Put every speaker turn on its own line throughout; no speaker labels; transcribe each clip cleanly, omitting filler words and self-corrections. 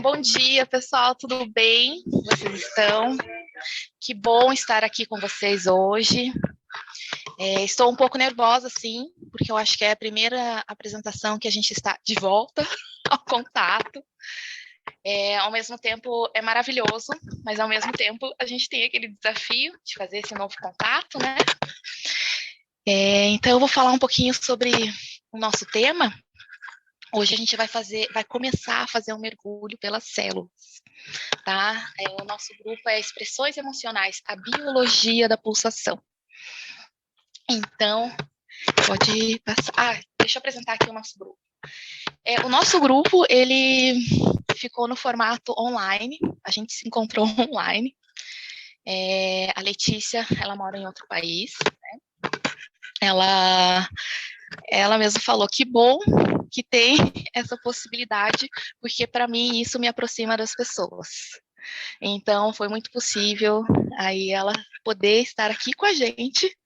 Bom dia, pessoal, tudo bem? Vocês estão? Que bom estar aqui com vocês hoje. Estou um pouco nervosa, sim, porque eu acho que é a primeira apresentação que a gente está de volta ao contato. Ao mesmo tempo, é maravilhoso, mas ao mesmo tempo a gente tem aquele desafio de fazer esse novo contato, né? Então, eu vou falar um pouquinho sobre o nosso tema. Hoje a gente vai começar a fazer um mergulho pelas células, tá? O nosso grupo é Expressões Emocionais, a Biologia da Pulsação. Então, pode passar. Deixa eu apresentar aqui o nosso grupo. O nosso grupo, ele ficou no formato online, a gente se encontrou online. A Letícia, ela mora em outro país, né? Ela mesma falou que bom que tem essa possibilidade, porque para mim isso me aproxima das pessoas. Então foi muito possível aí ela poder estar aqui com a gente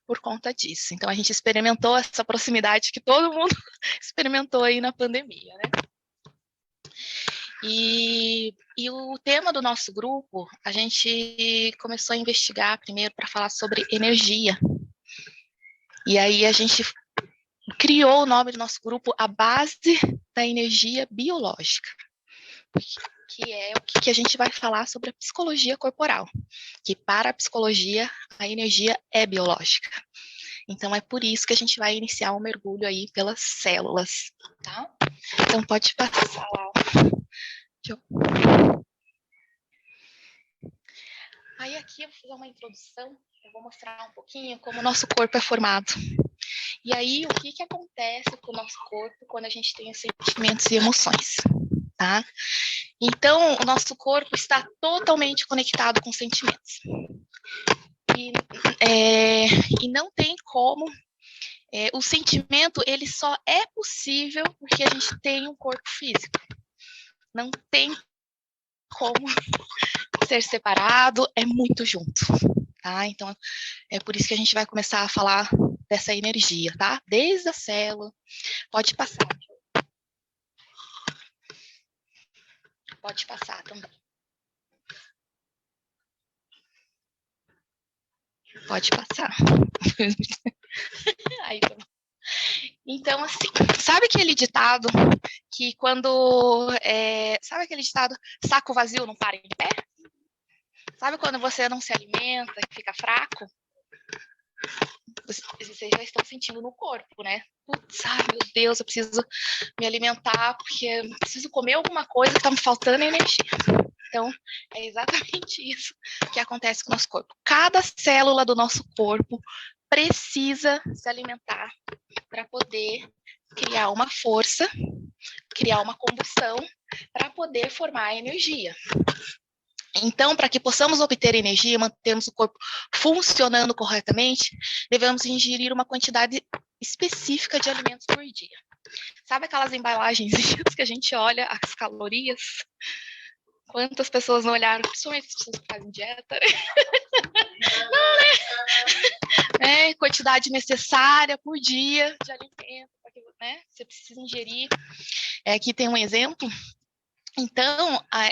por conta disso. Então a gente experimentou essa proximidade que todo mundo experimentou aí na pandemia, né? E o tema do nosso grupo, a gente começou a investigar primeiro para falar sobre energia. E aí a gente criou o nome do nosso grupo A Base da Energia Biológica, que é o que a gente vai falar sobre a psicologia corporal, que para a psicologia a energia é biológica. Então é por isso que a gente vai iniciar um mergulho aí pelas células, tá? Então pode passar lá. Aí aqui eu vou fazer uma introdução, eu vou mostrar um pouquinho como o nosso corpo é formado. E aí, o que acontece com o nosso corpo quando a gente tem sentimentos e emoções, tá? Então, o nosso corpo está totalmente conectado com sentimentos. E não tem como... o sentimento, ele só é possível porque a gente tem um corpo físico. Não tem como ser separado, é muito junto, tá? Então, é por isso que a gente vai começar a falar dessa energia, tá? Desde a célula. Pode passar. Pode passar também. Pode passar. Aí, então, assim, sabe aquele ditado que quando... sabe aquele ditado, saco vazio não para em pé? Sabe quando você não se alimenta e fica fraco? Vocês já estão sentindo no corpo, né? Putz, ai, meu Deus, eu preciso me alimentar porque eu preciso comer alguma coisa que está me faltando energia. Então, é exatamente isso que acontece com o nosso corpo. Cada célula do nosso corpo precisa se alimentar para poder criar uma força, criar uma combustão, para poder formar energia. Então, para que possamos obter energia e mantermos o corpo funcionando corretamente, devemos ingerir uma quantidade específica de alimentos por dia. Sabe aquelas embalagens que a gente olha as calorias? Quantas pessoas não olharam, principalmente as pessoas que fazem dieta? Não, né? Quantidade necessária por dia de alimento, né? Você precisa ingerir. Aqui tem um exemplo. Então, a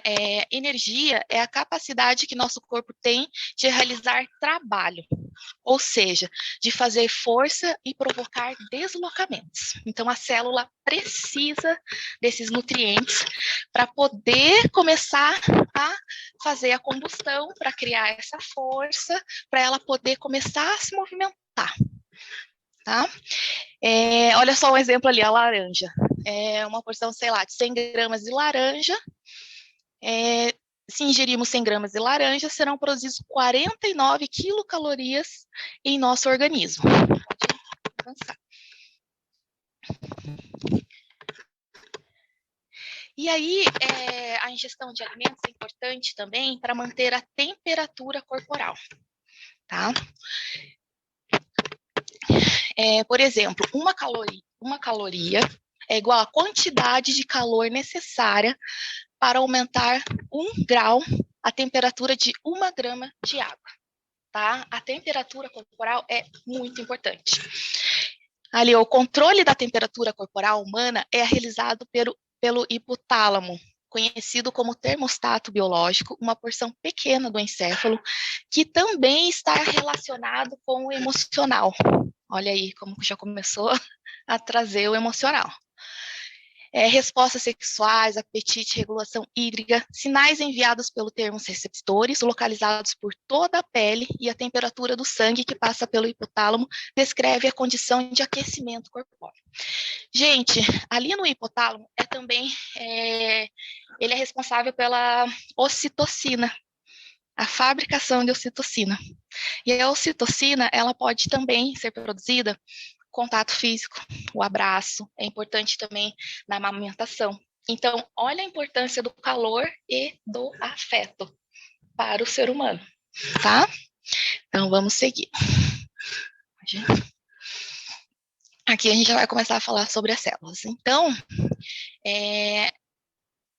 energia é a capacidade que nosso corpo tem de realizar trabalho, ou seja, de fazer força e provocar deslocamentos. Então, a célula precisa desses nutrientes para poder começar a fazer a combustão, para criar essa força, para ela poder começar a se movimentar. Tá? Olha só um exemplo ali, a laranja. Uma porção, sei lá, de 100 gramas de laranja. Se ingerirmos 100 gramas de laranja, serão produzidos 49 quilocalorias em nosso organismo. Pode avançar. E aí, a ingestão de alimentos é importante também para manter a temperatura corporal, tá? Por exemplo, uma caloria é igual à quantidade de calor necessária para aumentar 1 grau a temperatura de 1 grama de água, tá? A temperatura corporal é muito importante. Ali, o controle da temperatura corporal humana é realizado pelo hipotálamo, conhecido como termostato biológico, uma porção pequena do encéfalo, que também está relacionado com o emocional. Olha aí como já começou a trazer o emocional. Respostas sexuais, apetite, regulação hídrica, sinais enviados pelo termos receptores, localizados por toda a pele, e a temperatura do sangue que passa pelo hipotálamo descreve a condição de aquecimento corpóreo. Gente, ali no hipotálamo ele é responsável pela ocitocina, a fabricação de ocitocina. E a ocitocina, ela pode também ser produzida contato físico, o abraço, é importante também na amamentação. Então, olha a importância do calor e do afeto para o ser humano, tá? Então, vamos seguir. Aqui a gente já vai começar a falar sobre as células. Então,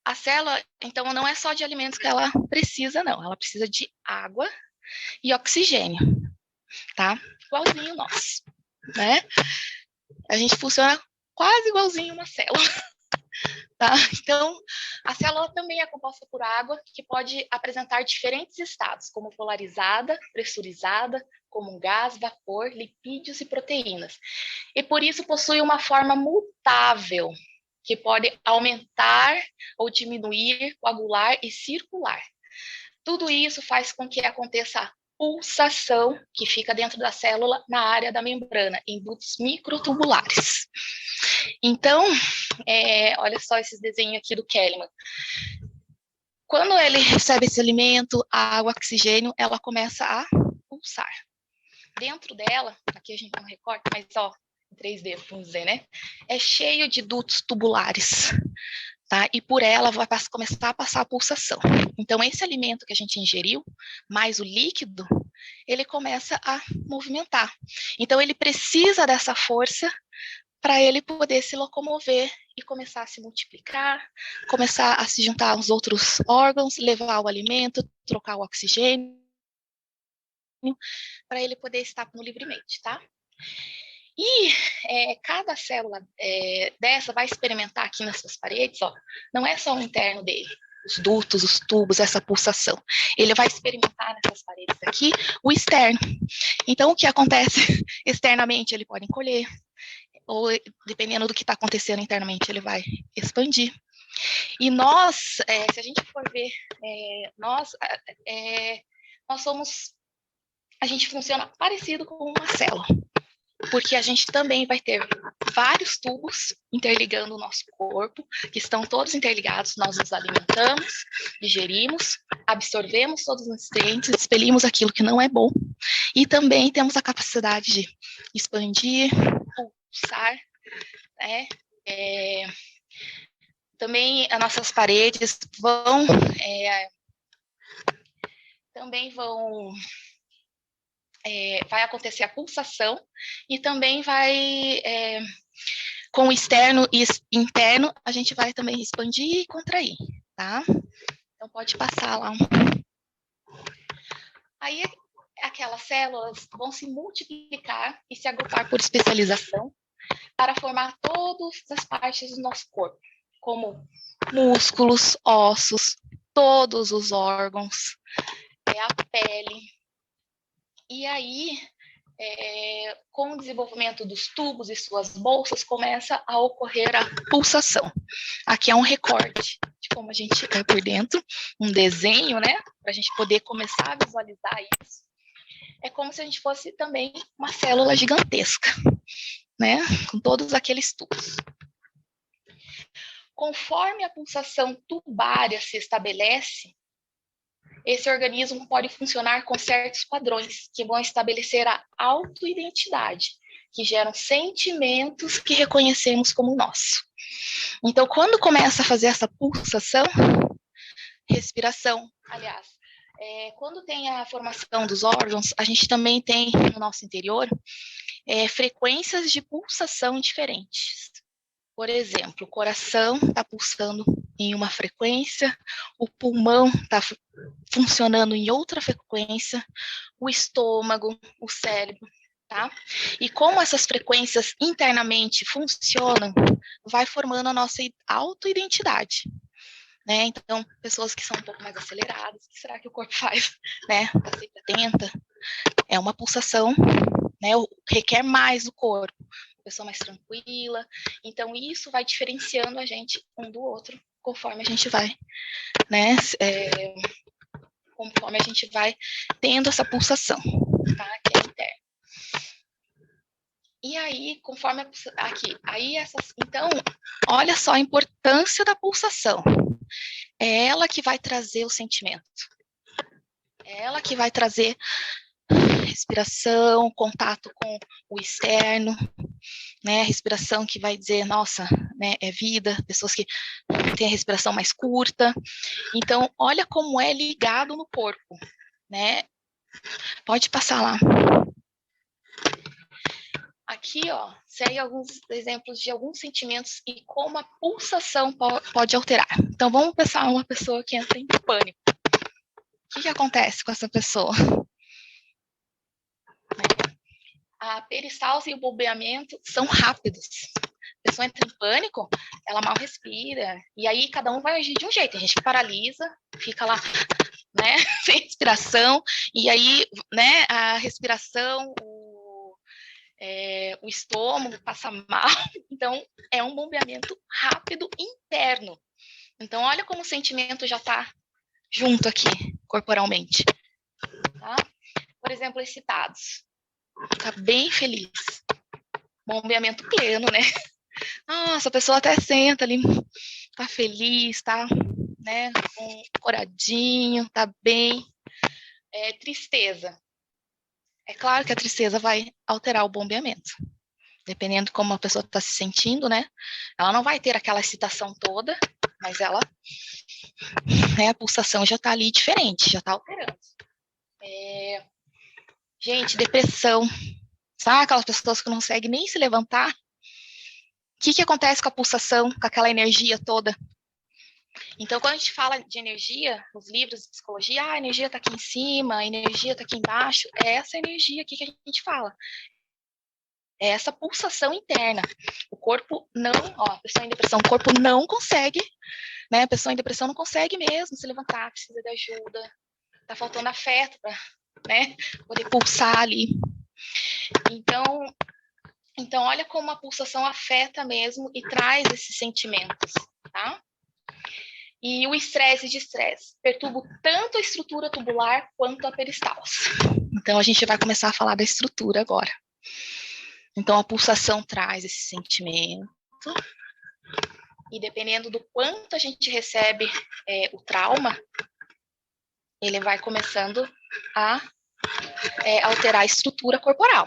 a célula, então, não é só de alimentos que ela precisa, não. Ela precisa de água e oxigênio, tá? Igualzinho nós, né? A gente funciona quase igualzinho uma célula, tá? Então, a célula também é composta por água, que pode apresentar diferentes estados, como polarizada, pressurizada, como um gás, vapor, lipídios e proteínas. E por isso possui uma forma mutável, que pode aumentar ou diminuir, coagular e circular. Tudo isso faz com que aconteça a pulsação, que fica dentro da célula, na área da membrana, em dutos microtubulares. Então, olha só esses desenhos aqui do Kellyman. Quando ele recebe esse alimento, a água, oxigênio, ela começa a pulsar. Dentro dela, aqui a gente não recorta, mas ó, em 3D, vamos dizer, né? É cheio de dutos tubulares, tá? E por ela vai começar a passar a pulsação. Então, esse alimento que a gente ingeriu, mais o líquido, ele começa a movimentar. Então, ele precisa dessa força para ele poder se locomover e começar a se multiplicar, começar a se juntar aos outros órgãos, levar o alimento, trocar o oxigênio, para ele poder estar livremente, tá? E cada célula dessa vai experimentar aqui nas suas paredes, ó, não é só o interno dele, os dutos, os tubos, essa pulsação. Ele vai experimentar nessas paredes aqui o externo. Então, o que acontece externamente, ele pode encolher, ou dependendo do que está acontecendo internamente, ele vai expandir. E nós, se a gente for ver, nós somos, a gente funciona parecido com uma célula, porque a gente também vai ter vários tubos interligando o nosso corpo, que estão todos interligados, nós nos alimentamos, digerimos, absorvemos todos os nutrientes, expelimos aquilo que não é bom, e também temos a capacidade de expandir, pulsar, né? Também as nossas paredes vai acontecer a pulsação e também com o externo e interno, a gente vai também expandir e contrair, tá? Então, pode passar lá. Aí, aquelas células vão se multiplicar e se agrupar por especialização para formar todas as partes do nosso corpo, como músculos, ossos, todos os órgãos, a pele. E aí, com o desenvolvimento dos tubos e suas bolsas, começa a ocorrer a pulsação. Aqui é um recorte de como a gente é por dentro, um desenho, né, para a gente poder começar a visualizar isso. É como se a gente fosse também uma célula gigantesca, né, com todos aqueles tubos. Conforme a pulsação tubária se estabelece, esse organismo pode funcionar com certos padrões que vão estabelecer a autoidentidade, que geram sentimentos que reconhecemos como nosso. Então, quando começa a fazer essa pulsação, respiração, aliás, quando tem a formação dos órgãos, a gente também tem no nosso interior frequências de pulsação diferentes. Por exemplo, o coração está pulsando em uma frequência, o pulmão está funcionando em outra frequência, o estômago, o cérebro, tá? E como essas frequências internamente funcionam, vai formando a nossa autoidentidade. né? Então, pessoas que são um pouco mais aceleradas, o que será que o corpo faz, né? Tá sempre atenta. É uma pulsação, né? Requer mais do corpo. Pessoa mais tranquila. Então, isso vai diferenciando a gente um do outro, conforme a gente vai, né? Conforme a gente vai tendo essa pulsação, tá? Que é interna. E aí, conforme aqui, aí essas, então, olha só a importância da pulsação. É ela que vai trazer o sentimento. É ela que vai trazer respiração, contato com o externo, né? A respiração que vai dizer, nossa, né, é vida, pessoas que têm a respiração mais curta. Então, olha como é ligado no corpo, né? Pode passar lá. Aqui, ó, segue alguns exemplos de alguns sentimentos e como a pulsação pode alterar. Então, vamos pensar uma pessoa que entra em pânico. O que acontece com essa pessoa? A peristalse e o bombeamento são rápidos. A pessoa entra em pânico, ela mal respira, e aí cada um vai agir de um jeito. A gente paralisa, fica lá, né, sem respiração, e aí, né, a respiração, o estômago passa mal. Então, é um bombeamento rápido interno. Então, olha como o sentimento já está junto aqui, corporalmente. Tá? Por exemplo, excitados. Está bem feliz. Bombeamento pleno, né? Nossa, a pessoa até senta ali, tá feliz, tá, né, coradinho, tá bem. Tristeza. É claro que a tristeza vai alterar o bombeamento. Dependendo de como a pessoa está se sentindo, né? Ela não vai ter aquela excitação toda, mas ela, né, a pulsação já está ali diferente, já está alterando. Gente, depressão. Sabe aquelas pessoas que não conseguem nem se levantar? O que acontece com a pulsação, com aquela energia toda? Então, quando a gente fala de energia, nos livros de psicologia, a energia está aqui em cima, a energia está aqui embaixo, é essa energia aqui que a gente fala. É essa pulsação interna. O corpo não, ó, a pessoa em depressão, o corpo não consegue, né? A pessoa em depressão não consegue mesmo se levantar, precisa de ajuda, tá faltando afeto para, né, poder pulsar ali. Então, olha como a pulsação afeta mesmo e traz esses sentimentos, tá? E o estresse de estresse perturba tanto a estrutura tubular quanto a peristalse. Então, a gente vai começar a falar da estrutura agora. Então, a pulsação traz esse sentimento. E dependendo do quanto a gente recebe o trauma, ele vai começando a alterar a estrutura corporal.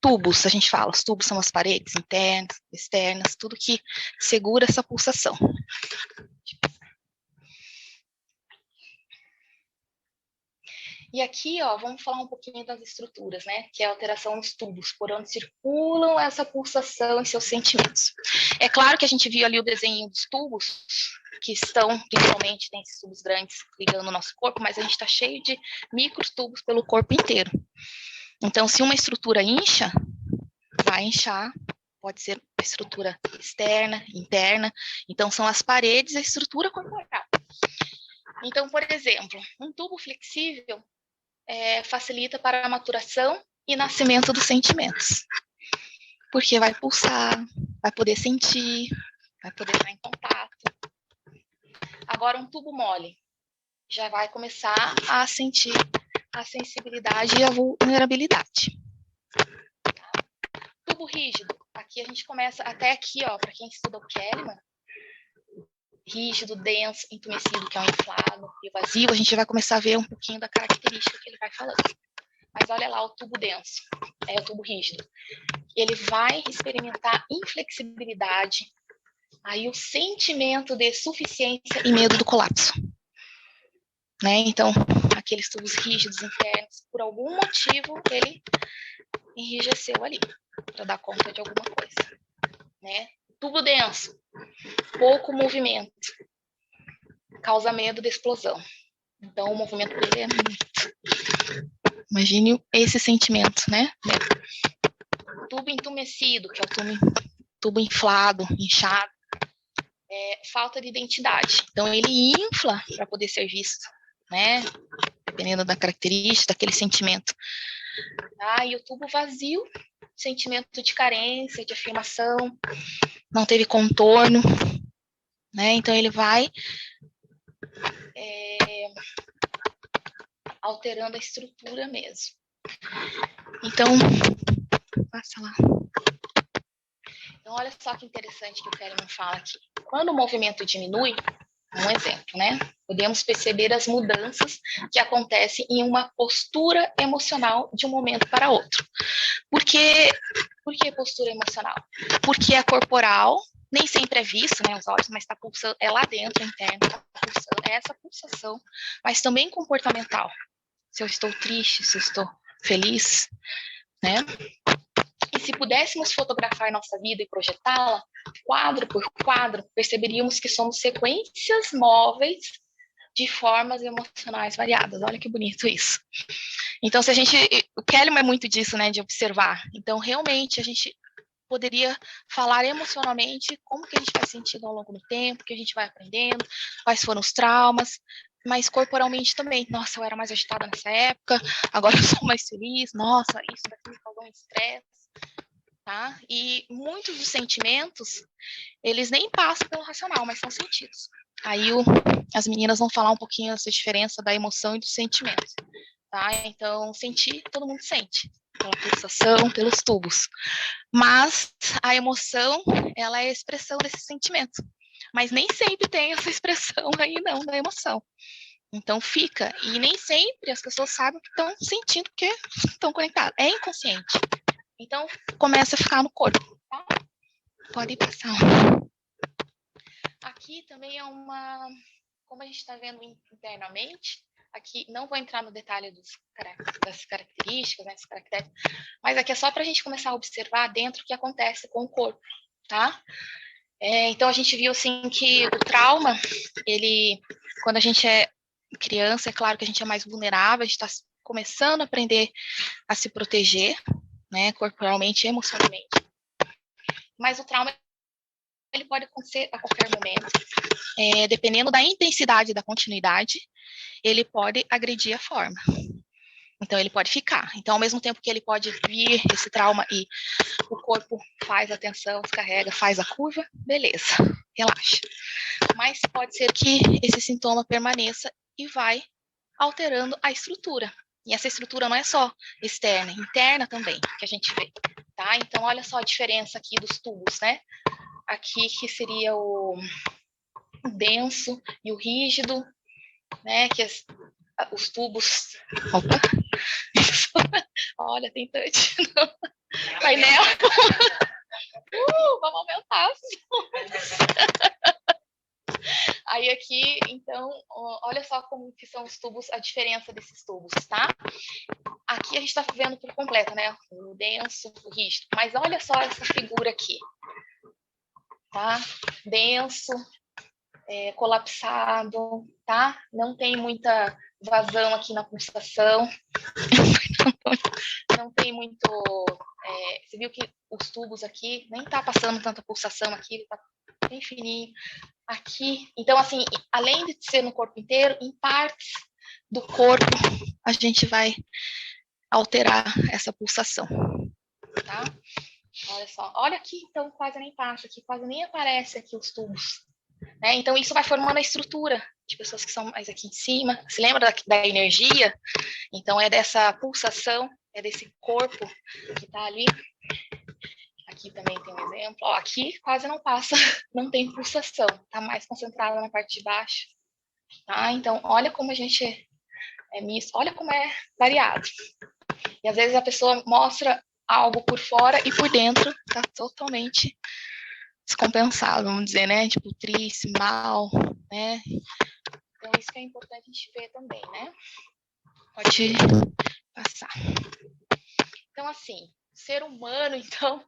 Tubos, a gente fala, os tubos são as paredes internas, externas, tudo que segura essa pulsação. E aqui, ó, vamos falar um pouquinho das estruturas, né? Que é a alteração nos tubos, por onde circulam essa pulsação e seus sentimentos. É claro que a gente viu ali o desenho dos tubos, que estão, principalmente, tem esses tubos grandes ligando o nosso corpo, mas a gente está cheio de microtubos pelo corpo inteiro. Então, se uma estrutura incha, vai inchar, pode ser a estrutura externa, interna, então são as paredes e a estrutura corporal. Então, por exemplo, um tubo flexível facilita para a maturação e nascimento dos sentimentos. Porque vai pulsar, vai poder sentir, vai poder estar em contato. Agora, um tubo mole já vai começar a sentir a sensibilidade e a vulnerabilidade. Tubo rígido, aqui a gente começa, até aqui, ó, para quem estuda o Kahneman, rígido, denso, entumecido, que é o inflado e o vazio, a gente vai começar a ver um pouquinho da característica que ele vai falando. Mas olha lá o tubo denso, o tubo rígido. Ele vai experimentar inflexibilidade, aí o sentimento de suficiência e medo do colapso. Né? Então, aqueles tubos rígidos internos, por algum motivo, ele enrijeceu ali, para dar conta de alguma coisa. Né? Tubo denso, pouco movimento, causa medo de explosão. Então, o movimento dele é muito. Imagine esse sentimento, né? Tubo entumecido, que é o tubo inflado, inchado. falta de identidade. Então, ele infla para poder ser visto, né? Dependendo da característica, daquele sentimento. Tá? E o tubo vazio, sentimento de carência, de afirmação, não teve contorno, né? Então, ele vai alterando a estrutura mesmo. Então, passa lá. Então, olha só que interessante que o Kahneman fala aqui. Quando o movimento diminui, um exemplo, né? Podemos perceber as mudanças que acontecem em uma postura emocional de um momento para outro. Por que postura emocional? Porque a corporal nem sempre é visto, né, os olhos, mas está pulsando, é lá dentro, interno, está pulsando, é essa pulsação, mas também comportamental. Se eu estou triste, se eu estou feliz, né? E se pudéssemos fotografar nossa vida e projetá-la, quadro por quadro, perceberíamos que somos sequências móveis de formas emocionais variadas. Olha que bonito isso. Então, se a gente... O Kahneman é muito disso, né, de observar. Então, realmente, a gente poderia falar emocionalmente como que a gente vai sentindo ao longo do tempo, que a gente vai aprendendo, quais foram os traumas, mas corporalmente também. Nossa, eu era mais agitada nessa época, agora eu sou mais feliz. Nossa, isso daqui me causou um estresse. Tá? E muitos dos sentimentos, eles nem passam pelo racional, mas são sentidos. Aí as meninas vão falar um pouquinho dessa diferença da emoção e do sentimento. Tá? Então, sentir, todo mundo sente. Pela pulsação, pelos tubos. Mas a emoção, ela é a expressão desse sentimento. Mas nem sempre tem essa expressão aí, não, da emoção. Então, fica. E nem sempre as pessoas sabem que estão sentindo porque estão conectadas. É inconsciente. Então, começa a ficar no corpo, tá? Pode passar. Aqui também é uma... Como a gente está vendo internamente, aqui não vou entrar no detalhe das características, né, mas aqui é só para a gente começar a observar dentro o que acontece com o corpo, tá? Então, a gente viu, assim, que o trauma, ele... Quando a gente é criança, é claro que a gente é mais vulnerável, a gente está começando a aprender a se proteger, né, corporalmente e emocionalmente. Mas o trauma, ele pode acontecer a qualquer momento. Dependendo da intensidade da continuidade, ele pode agredir a forma. Então, ele pode ficar. Então, ao mesmo tempo que ele pode vir esse trauma e o corpo faz a tensão, descarrega, faz a curva, beleza, relaxa. Mas pode ser que esse sintoma permaneça e vai alterando a estrutura. E essa estrutura não é só externa, interna também, que a gente vê. Tá? Então, olha só a diferença aqui dos tubos, né? Aqui que seria o denso e o rígido, né? Que os tubos... Opa! Olha, tem touch no painel. Vamos aumentar. Aí aqui, então, olha só como que são os tubos, a diferença desses tubos, tá? Aqui a gente tá vendo por completo, né? O denso, o rígido. Mas olha só essa figura aqui, tá? Denso, colapsado, tá? Não tem muita vazão aqui na pulsação. Não tem muito... você viu que os tubos aqui nem tá passando tanta pulsação aqui, ele tá bem fininho. Aqui, então, assim, além de ser no corpo inteiro, em partes do corpo, a gente vai alterar essa pulsação, tá? Olha só, olha aqui, então, quase nem passa, aqui quase nem aparece aqui os tubos, né? Então, isso vai formando a estrutura de pessoas que são mais aqui em cima. Se lembra da energia? Então, é dessa pulsação, é desse corpo que tá ali. Aqui também tem um exemplo. Ó, aqui quase não passa, não tem pulsação, tá mais concentrada na parte de baixo. Tá? Então, olha como a gente é misto, olha como é variado. E às vezes a pessoa mostra algo por fora e por dentro tá totalmente descompensado, vamos dizer, né? Tipo, triste, mal, né? Então, isso que é importante a gente ver também, né? Pode passar. Então, assim, ser humano, então,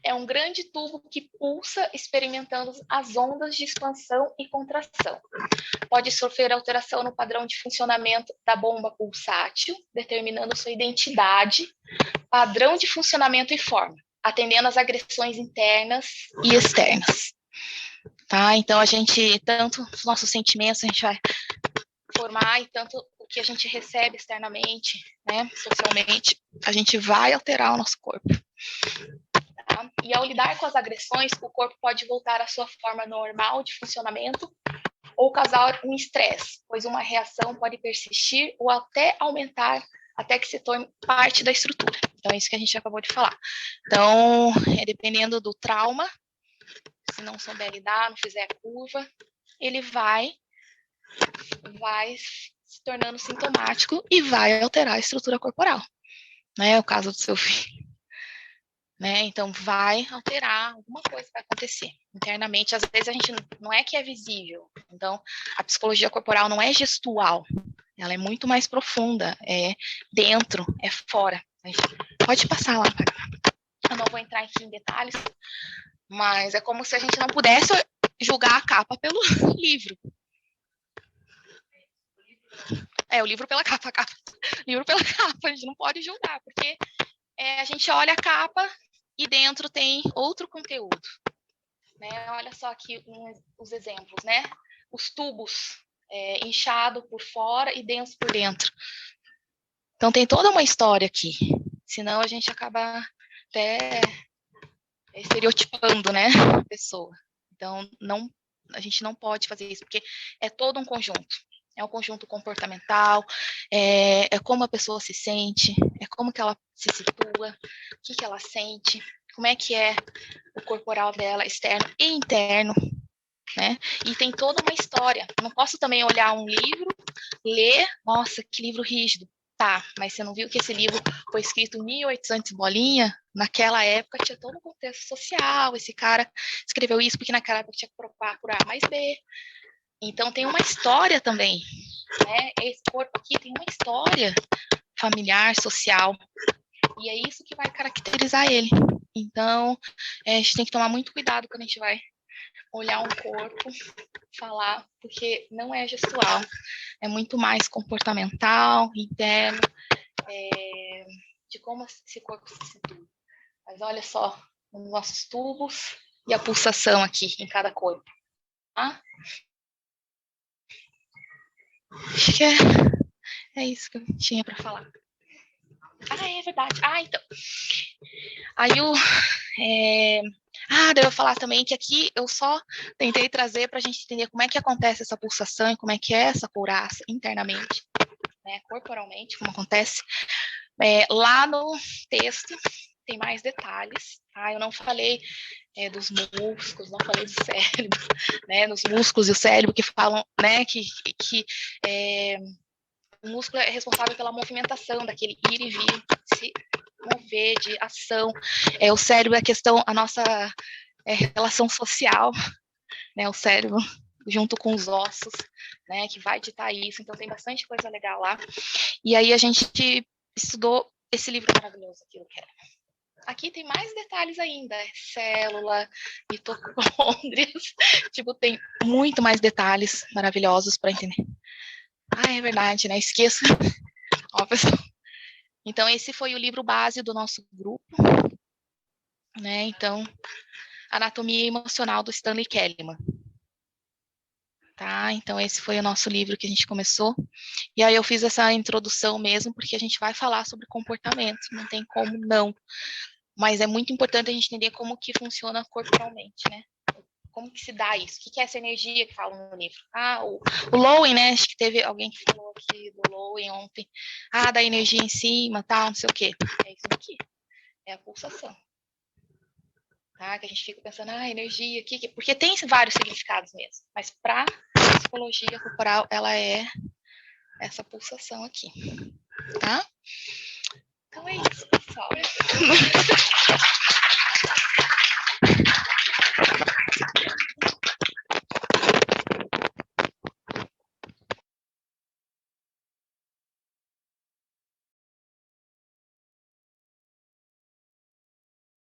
é um grande tubo que pulsa experimentando as ondas de expansão e contração. Pode sofrer alteração no padrão de funcionamento da bomba pulsátil, determinando sua identidade, padrão de funcionamento e forma, atendendo às agressões internas e externas. tá? Então, a gente, tanto os nossos sentimentos, a gente vai formar, e tanto o que a gente recebe externamente, né, socialmente, a gente vai alterar o nosso corpo. Tá? E ao lidar com as agressões, o corpo pode voltar à sua forma normal de funcionamento ou causar um estresse, pois uma reação pode persistir ou até aumentar até que se torne parte da estrutura. Então, é isso que a gente acabou de falar. Então, dependendo do trauma, se não souber lidar, não fizer a curva, ele vai se tornando sintomático e vai alterar a estrutura corporal, né? O caso do seu filho, né? Então, vai alterar, alguma coisa vai acontecer internamente. Às vezes, a gente não é que é visível. Então, a psicologia corporal não é gestual, ela é muito mais profunda, é dentro, é fora. A gente pode passar lá. Eu não vou entrar aqui em detalhes, mas é como se a gente não pudesse julgar a capa pelo livro. O livro pela capa, livro pela capa, a gente não pode julgar, porque a gente olha a capa e dentro tem outro conteúdo, né? Olha só aqui os exemplos, né? Os tubos inchado por fora e denso por dentro. Então tem toda uma história aqui, senão a gente acaba até estereotipando, né, a pessoa. Então a gente não pode fazer isso, porque é todo um conjunto. É um conjunto comportamental, é como a pessoa se sente, é como que ela se situa, o que ela sente, como é que é o corporal dela, externo e interno, né? E tem toda uma história. Eu não posso também olhar um livro, ler, nossa, que livro rígido. Tá, mas você não viu que esse livro foi escrito em 1800 bolinha? Naquela época tinha todo um contexto social, esse cara escreveu isso porque naquela época tinha que procurar por A mais B. Então tem uma história também, né? Esse corpo aqui tem uma história familiar, social, e é isso que vai caracterizar ele. Então, a gente tem que tomar muito cuidado quando a gente vai olhar um corpo, falar, porque não é gestual, é muito mais comportamental, interno, de como esse corpo se situa. Mas olha só, os nossos tubos e a pulsação aqui em cada corpo. Tá? Acho que é isso que eu tinha para falar. É verdade. Então. Aí devo falar também que aqui eu só tentei trazer para a gente entender como é que acontece essa pulsação e como é que é essa couraça internamente, né, corporalmente, como acontece. Lá no texto tem mais detalhes, tá? Eu não falei dos músculos, não falei do cérebro, né? Dos músculos e o cérebro que falam, né, que o músculo é responsável pela movimentação daquele ir e vir, se mover, de ação. O cérebro é a questão, a nossa relação social, né? O cérebro junto com os ossos, né? Que vai ditar isso. Então tem bastante coisa legal lá. E aí a gente estudou esse livro maravilhoso aqui, eu quero. Aqui tem mais detalhes ainda, célula, mitocôndrias, tipo, tem muito mais detalhes maravilhosos para entender. É verdade, né? Esqueço. Ó, pessoal. Então, esse foi o livro base do nosso grupo, né? Então, Anatomia Emocional do Stanley Kellman. Tá? Então, esse foi o nosso livro que a gente começou. E aí eu fiz essa introdução mesmo, porque a gente vai falar sobre comportamento, não tem como não. Mas é muito importante a gente entender como que funciona corporalmente, né? Como que se dá isso? O que é essa energia que falam no livro? O Lowen, né? Acho que teve alguém que falou aqui do Lowen ontem. Da energia em cima, tal, não sei o quê. É isso aqui. É a pulsação. Tá? Que a gente fica pensando, energia, porque tem vários significados mesmo. Mas para psicologia corporal, ela é essa pulsação aqui. Tá? Então é isso, pessoal.